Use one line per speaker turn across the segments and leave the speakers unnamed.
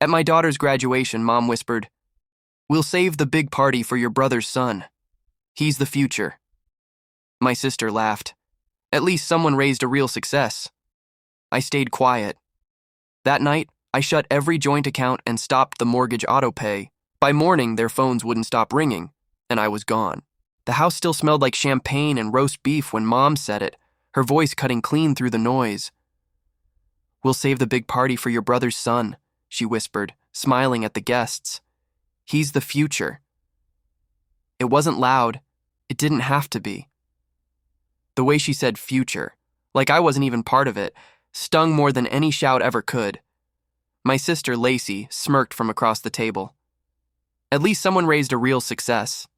At my daughter's graduation, Mom whispered, "We'll save the big party for your brother's son. He's the future." My sister laughed. At least someone raised a real success. I stayed quiet. That night, I shut every joint account and stopped the mortgage autopay. By morning, their phones wouldn't stop ringing, and I was gone. The house still smelled like champagne and roast beef when Mom said it, her voice cutting clean through the noise. "We'll save the big party for your brother's son," she whispered, smiling at the guests. "He's the future." It wasn't loud. It didn't have to be. The way she said future, like I wasn't even part of it, stung more than any shout ever could. My sister, Lacey, smirked from across the table. At least someone raised a real success.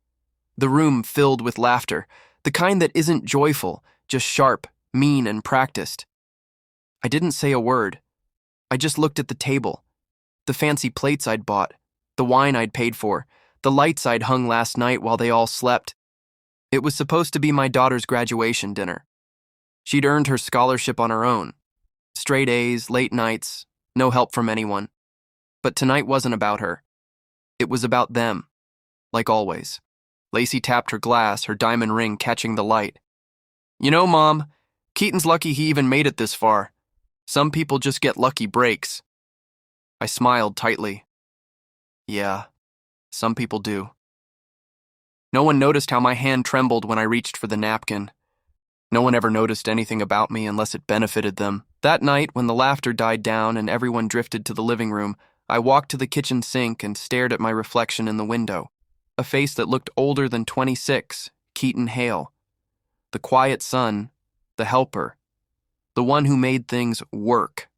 The room filled with laughter, the kind that isn't joyful, just sharp, mean, and practiced. I didn't say a word. I just looked at the table, the fancy plates I'd bought, the wine I'd paid for, the lights I'd hung last night while they all slept. It was supposed to be my daughter's graduation dinner. She'd earned her scholarship on her own. Straight A's, late nights, no help from anyone. But tonight wasn't about her. It was about them, like always. Lacey tapped her glass, her diamond ring catching the light. "You know, Mom, Keaton's lucky he even made it this far. Some people just get lucky breaks." I smiled tightly. Yeah, some people do. No one noticed how my hand trembled when I reached for the napkin. No one ever noticed anything about me unless it benefited them. That night, when the laughter died down and everyone drifted to the living room, I walked to the kitchen sink and stared at my reflection in the window. A face that looked older than 26, Keaton Hale. The quiet son, the helper, the one who made things work.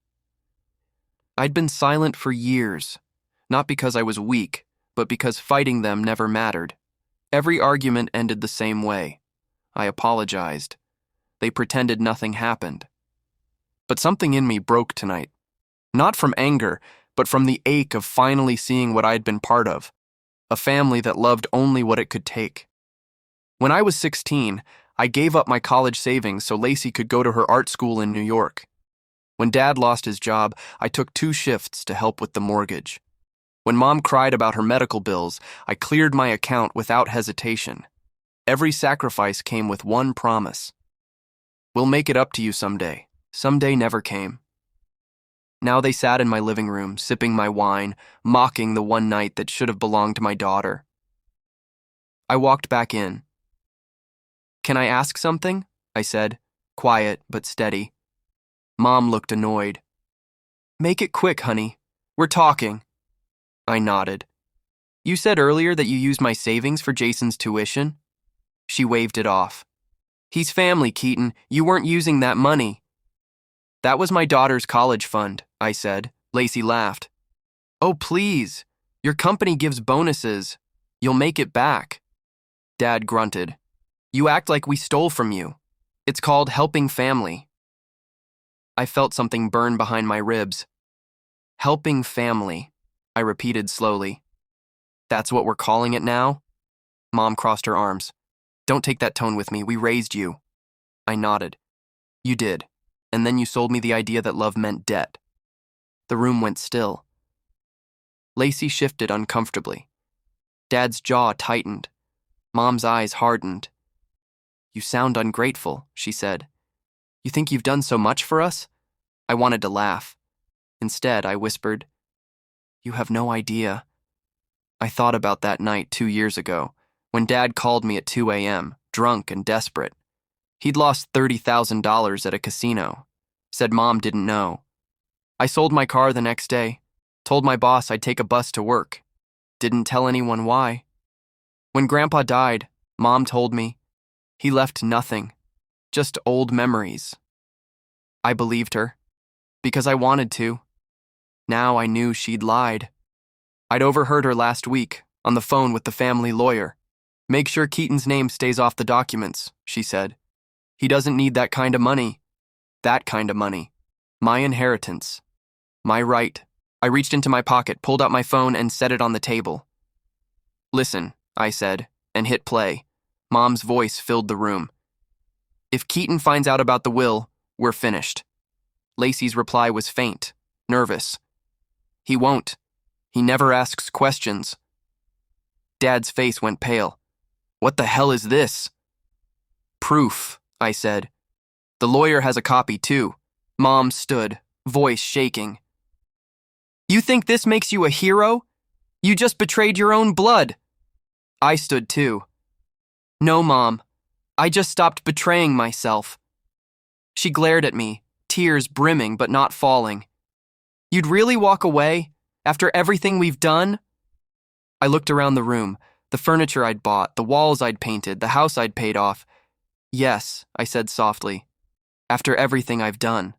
I'd been silent for years, not because I was weak, but because fighting them never mattered. Every argument ended the same way. I apologized. They pretended nothing happened. But something in me broke tonight. Not from anger, but from the ache of finally seeing what I'd been part of. A family that loved only what it could take. When I was 16, I gave up my college savings so Lacey could go to her art school in New York. When Dad lost his job, I took 2 shifts to help with the mortgage. When Mom cried about her medical bills, I cleared my account without hesitation. Every sacrifice came with one promise. "We'll make it up to you someday." Someday never came. Now they sat in my living room, sipping my wine, mocking the one night that should have belonged to my daughter. I walked back in. "Can I ask something?" I said, quiet but steady. Mom looked annoyed. "Make it quick, honey. We're talking." I nodded. "You said earlier that you used my savings for Jason's tuition?" She waved it off. "He's family, Keaton. You weren't using that money." "That was my daughter's college fund," I said. Lacey laughed. "Oh, please. Your company gives bonuses. You'll make it back." Dad grunted. "You act like we stole from you. It's called helping family." I felt something burn behind my ribs. "Helping family," I repeated slowly. "That's what we're calling it now?" Mom crossed her arms. "Don't take that tone with me. We raised you." I nodded. "You did. And then you sold me the idea that love meant debt." The room went still. Lacey shifted uncomfortably. Dad's jaw tightened. Mom's eyes hardened. "You sound ungrateful," she said. "You think you've done so much for us?" I wanted to laugh. Instead, I whispered, "You have no idea." I thought about that night 2 years ago, when Dad called me at 2 a.m., drunk and desperate. He'd lost $30,000 at a casino. Said Mom didn't know. I sold my car the next day, told my boss I'd take a bus to work. Didn't tell anyone why. When Grandpa died, Mom told me. He left nothing, just old memories. I believed her, because I wanted to. Now I knew she'd lied. I'd overheard her last week, on the phone with the family lawyer. "Make sure Keaton's name stays off the documents," she said. "He doesn't need that kind of money. That kind of money. My inheritance. My right." I reached into my pocket, pulled out my phone, and set it on the table. "Listen," I said, and hit play. Mom's voice filled the room. "If Keaton finds out about the will, we're finished." Lacey's reply was faint, nervous. "He won't. He never asks questions. Dad's face went pale. What the hell is this? Proof, I said. The lawyer has a copy too. Mom stood, voice shaking. You think this makes you a hero? You just betrayed your own blood. I stood too. No, Mom. I just stopped betraying myself. She glared at me, tears brimming but not falling. You'd really walk away after everything we've done? I looked around the room, the furniture I'd bought, the walls I'd painted, the house I'd paid off. Yes, I said softly, after everything I've done.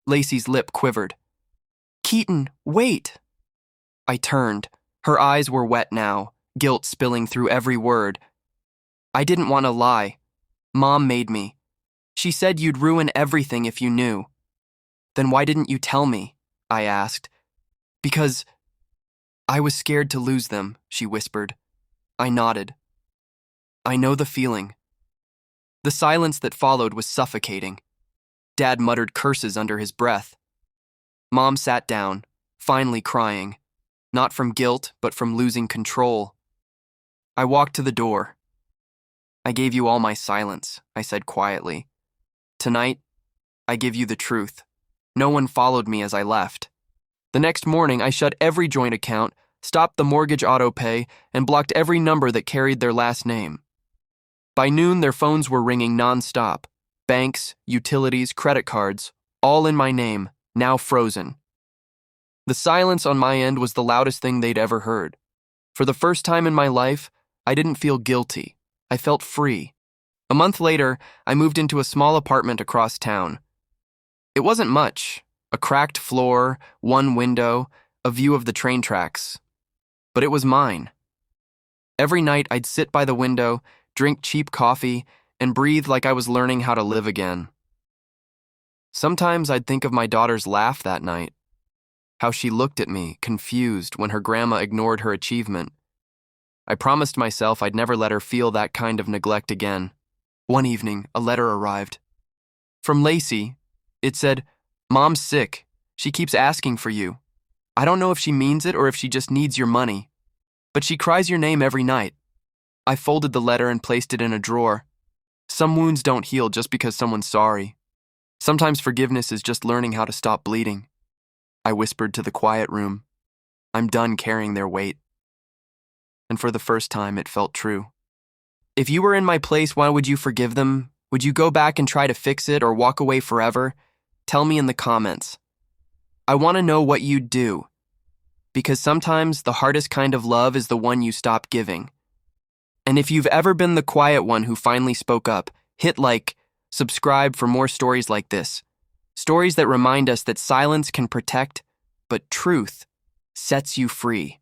Lacey's lip quivered. Keaton, wait. I turned. Her eyes were wet now, guilt spilling through every word. I didn't want to lie. Mom made me. She said you'd ruin everything if you knew. Then why didn't you tell me? I asked. Because I was scared to lose them, she whispered. I nodded. I know the feeling. The silence that followed was suffocating. Dad muttered curses under his breath. Mom sat down, finally crying, not from guilt, but from losing control. I walked to the door. I gave you all my silence, I said quietly. Tonight, I give you the truth. No one followed me as I left. The next morning, I shut every joint account, stopped the mortgage auto pay, and blocked every number that carried their last name. By noon, their phones were ringing nonstop. Banks, utilities, credit cards, all in my name, now frozen. The silence on my end was the loudest thing they'd ever heard. For the first time in my life, I didn't feel guilty. I felt free. A month later, I moved into a small apartment across town. It wasn't much. A cracked floor, one window, a view of the train tracks. But it was mine. Every night I'd sit by the window, drink cheap coffee, and breathe like I was learning how to live again. Sometimes I'd think of my daughter's laugh that night, how she looked at me, confused, when her grandma ignored her achievement. I promised myself I'd never let her feel that kind of neglect again. One evening, a letter arrived. From Lacey, it said, Mom's sick. She keeps asking for you. I don't know if she means it or if she just needs your money. But she cries your name every night. I folded the letter and placed it in a drawer. Some wounds don't heal just because someone's sorry. Sometimes forgiveness is just learning how to stop bleeding. I whispered to the quiet room. I'm done carrying their weight. And for the first time, it felt true. If you were in my place, why would you forgive them? Would you go back and try to fix it or walk away forever? Tell me in the comments. I want to know what you'd do. Because sometimes the hardest kind of love is the one you stop giving. And if you've ever been the quiet one who finally spoke up, hit like, subscribe for more stories like this. Stories that remind us that silence can protect, but truth sets you free.